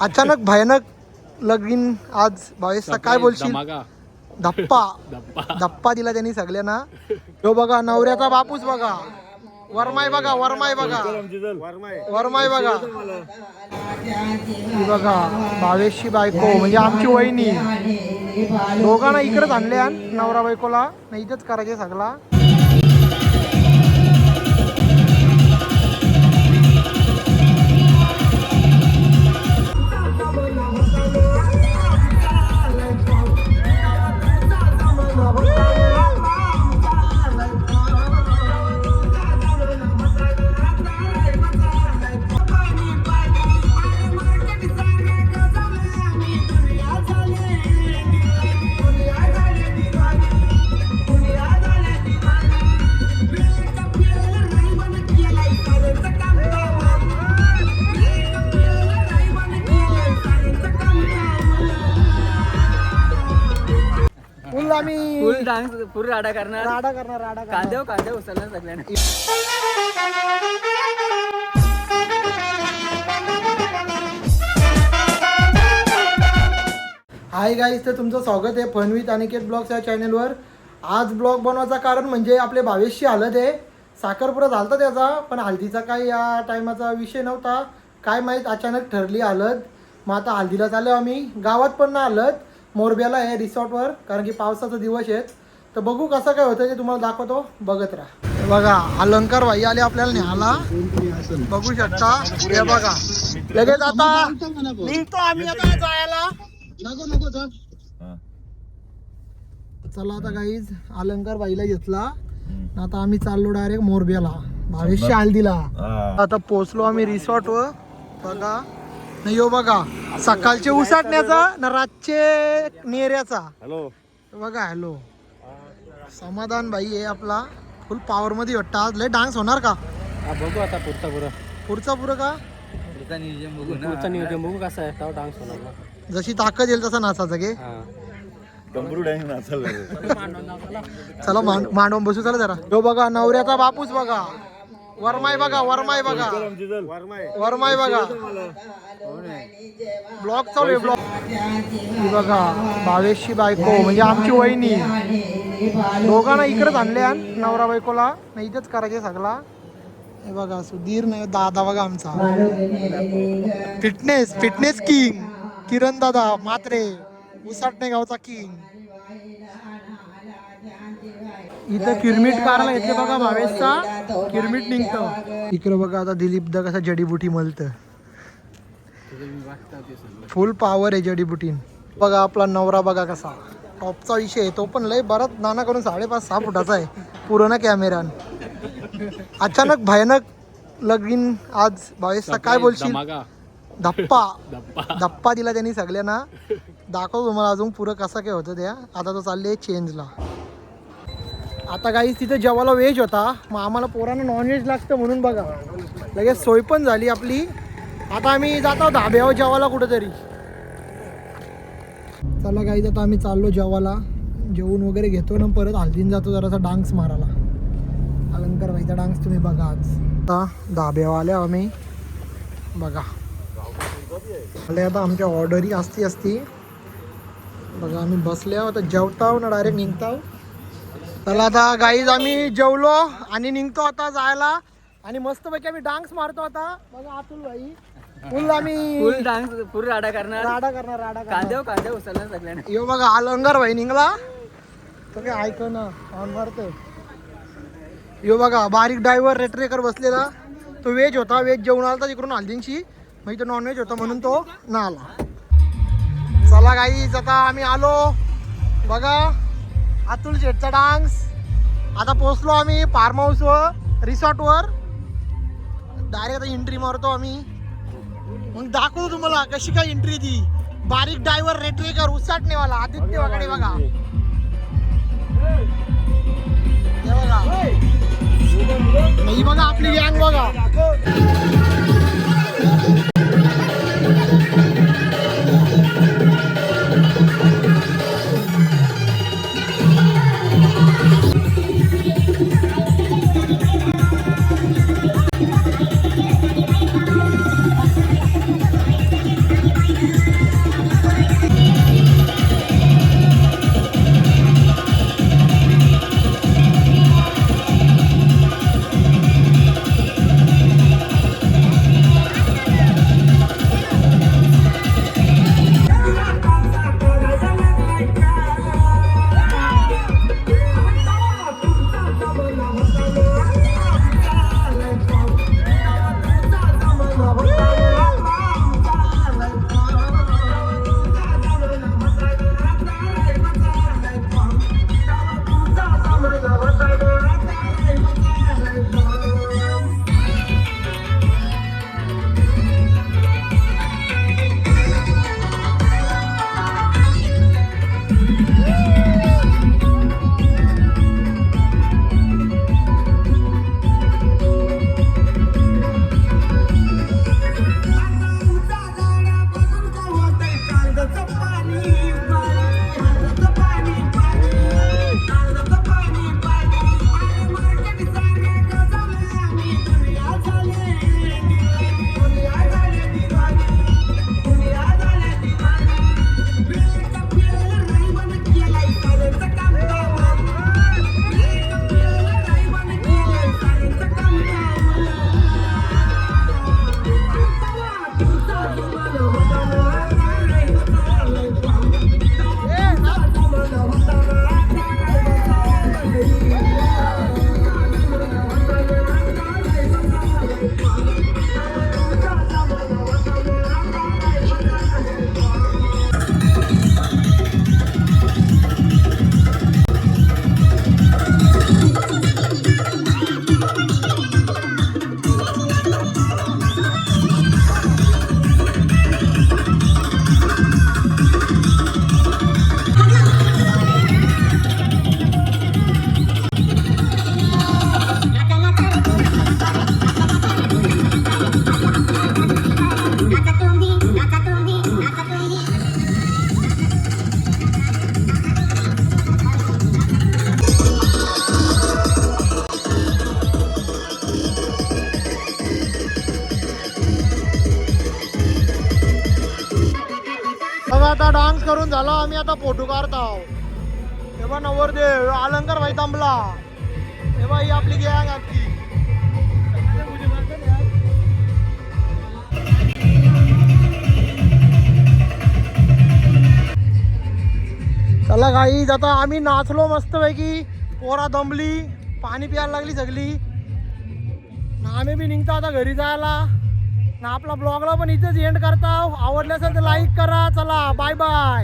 अचानक भयानक लगीन आज भावेशचा काय बोलशील? धप्पा धप्पा दिला त्यांनी सगळ्यांना. तो बघा नवऱ्याचा बापूस बघा, वरमाय बघा, वरमाय बघा, वरमाय बघा. ही बघा भावेशची बायको म्हणजे आमची वहिनी. दोघांना इकडेच आणले नवरा बायकोला, नाही इथेच करायचे सगळा. फुल डान्स, फुल राडा करणार, कांदे उचलणार सगळ्यांना. हाय गाईज, तर तुमचं स्वागत आहे फन विथ अनिकेत ब्लॉग्स या चॅनलवर. आज ब्लॉग बनवायचं कारण म्हणजे आपले भावेशची हालत आहे. साखरपुडा झालता त्याचा, पण हल्दीचा काही या टायमाचा विषय नव्हता. काय माहीत अचानक ठरली हालत. मग आता हल्दीला चाललो आम्ही. गावात पण ना हालत, मोरब्याला आहे रिसॉर्टवर, कारण की पावसाचा दिवस आहेत. तर बघू कसं काय होतं ते तुम्हाला दाखवतो, बघत राहा. हे बघा अलंकार भाई आले आपल्याला न्यायला, बघू शकता. हे बघा लगेच आता निघतो आम्ही आता जायला. चला आता गाईज अलंकार बाईला घेतला, आता आम्ही चाललो डायरेक्ट मोरब्याला भावेशच्या हल्दीला. आता पोहोचलो आम्ही रिसॉर्ट वर. बघा नाही हो, बघा सकाळचे उसाटण्याचा ना रातचे नेऱ्याचा. हॅलो बघा, हॅलो समाधान भाई आहे आपला, फुल पॉवर मध्ये वाटतं. आज लय डान्स होणार का? बघू आता पुढचा का नियोजन बघू कसं आहे, तेव्हा डान्स होणार ना. जशी ताकद येईल तसा नाचायचं गे. चला मांडवून बसू, चला जरा. तो बघा नवऱ्याचा बापूस बघा, वरमाय बघा, वरमाय बघा, वरमाय बघा. ब्लॉग चालू आहे, ब्लॉग. बघा भावेशची बायको म्हणजे आमची वहिनी. दोघांना इकडेच आणले नवरा बायकोला, नाही इथेच करायचे सगळा. हे बघा सुधीर नाही दादा बघा आमचा फिटनेस किंग किरण दादा मात्रे, उसाटणे गावचा किंग. इथं किरमिट काढायला येते बघा भावेशचा, किरमिट निघतं. इकडे बघा आता दिलीप दा कसा जडीबुटी मलत, फुल पॉवर आहे जडीबुटीन. बघा आपला नवरा बघा कसा टॉपचा विषय आहे. तो पण लय बराच नाना करून 5.5-6 फुटाचा आहे पूर्ण कॅमेरान. अचानक भयानक लगीन आज भावेशचा काय बोलशील? धप्पा दिला त्यांनी सगळ्यांना. दाखवतो तुम्हाला अजून पुरं कसं काय होतं त्या. आता तो चालले चेंजला. आता काही तिथे जेवायला व्हेज होता, मग आम्हाला पोरांना नॉनव्हेज लागतं म्हणून बघा लगेच सोय पण झाली आपली. आता आम्ही जातो धाब्यावर जेवायला कुठेतरी. चला गाईज आता आम्ही चाललो जेवायला. जेवून वगैरे घेतो ना परत हल्दीन जातो जरासा डान्स मारायला. अलंकार भाईचा डान्स तुम्ही बघा. आज आता धाब्यावर आल्या आम्ही बघा. आले आता आमच्या ऑर्डरी असती बघा. आम्ही बसले आता जेवताव ना डायरेक्ट निघताव. चला आता गाईज आम्ही जेवलो आणि निघतो आता जायला. आणि मस्तपैकी आम्ही डान्स मारतो आता. बघा अतुल भाई फुल डान्स, फुल राडा करणार, कांदे उचलणार सगळ्यांना. यो बघा अलंकार भाई निघला, तो काय ऐक ना ऑन मारतोय. यो बघा बारीक ड्रायव्हर रेट्रेकर बसलेला, तो व्हेज होता. व्हेज जेवण आला तिकडून हल्दींची, मग तो नॉनव्हेज होता म्हणून तो ना आला. चला गाईज आता आम्ही आलो बघा. अतुल शेटचा डान्स. आता पोहोचलो आम्ही फार्म हाऊसवर रिसॉर्टवर. डायरेक्ट आता एंट्री मारतो आम्ही. मग दाखवतो तुम्हाला कशी काय एंट्री ती. बारीक ड्रायव्हर रेट्रेकर उसाटणेवाला आदित्य वगैरे बघा. हे बघा ही बघा आपली गँग बघा. आता डान्स करून झाला, आम्ही आता फोटो काढतो. हे बा नवरदेव अलंकार भाई थांबला. हे बा ही आपली गॅंग आपली. चला गाईज आता आम्ही नाचलो मस्त पैकी. पोरा दमली, पाणी प्यायला लागली सगळी ना. आम्ही बी निघतो आता घरी जायला ना. आपला ब्लॉगला पण इथेच एंड करता. आवडलं असेल तर लाईक करा. चला बाय बाय.